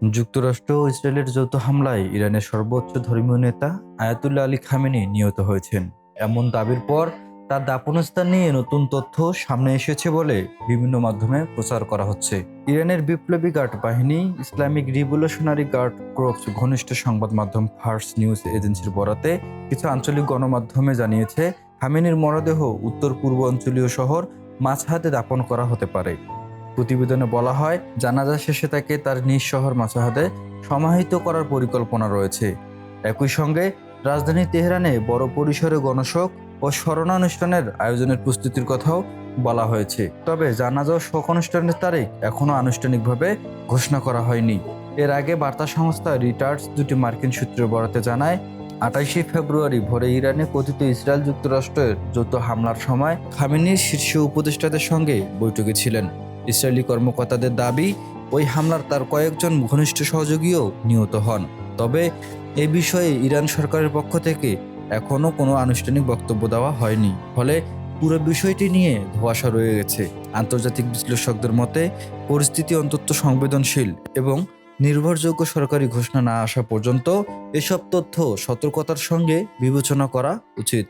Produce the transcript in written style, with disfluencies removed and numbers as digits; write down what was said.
যুক্তরাষ্ট্র ও ইসরায়েলের যৌথ হামলায় ইরানের সর্বোচ্চ ধর্মীয় নেতা আয়াতুল্লাহ আলী খামেনি নিহত হয়েছেন। এমন দাবির পর তার দাফনস্থান নিয়ে নতুন তথ্য সামনে এসেছে বলে বিভিন্ন মাধ্যমে প্রচার করা হচ্ছে। ইরানের বিপ্লবী গার্ড বাহিনী ইসলামিক রিভলিউশনারি গার্ড ক্রপস ঘনিষ্ঠ সংবাদ মাধ্যম ফার্স নিউজ এজেন্সির বরাতে কিছু আঞ্চলিক গণমাধ্যমে জানিয়েছে, খামেনির মরদেহ উত্তর পূর্ব অঞ্চলীয় শহর মাছহাদে দাফন করা হতে পারে। প্রতিবেদনে বলা হয়, জানাজা শেষে তাকে তার নিজ শহর মাসাহাদে সমাহিত করার পরিকল্পনা রয়েছে। একই সঙ্গে রাজধানী তেহরানে বড় পরিসরে গণশোক ও স্মরণানুষ্ঠানের আয়োজনের প্রস্তুতির কথাও বলা হয়েছে। তবে জানাজা ও শোক অনুষ্ঠানের তারিখ এখনও আনুষ্ঠানিকভাবে ঘোষণা করা হয়নি। এর আগে বার্তা সংস্থা রিটার্স দুটি মার্কিন সূত্রের বরাতে জানায়, 28 ফেব্রুয়ারি ভোরে ইরানে কথিত ইসরায়েল যুক্তরাষ্ট্রের যৌথ হামলার সময় খামেনির শীর্ষ উপদেষ্টাদের সঙ্গে বৈঠকে ছিলেন। ইসরায়েলি কর্মকর্তাদের দাবি, ওই হামলার তার কয়েকজন ঘনিষ্ঠ সহযোগীও নিহত হন। তবে এ বিষয়ে ইরান সরকারের পক্ষ থেকে এখনও কোনো আনুষ্ঠানিক বক্তব্য দেওয়া হয়নি। ফলে পুরো বিষয়টি নিয়ে ধোঁয়াশা রয়ে গেছে। আন্তর্জাতিক বিশ্লেষকদের মতে পরিস্থিতি অন্তত সংবেদনশীল এবং নির্ভরযোগ্য সরকারি ঘোষণা না আসা পর্যন্ত এসব তথ্য সতর্কতার সঙ্গে বিবেচনা করা উচিত।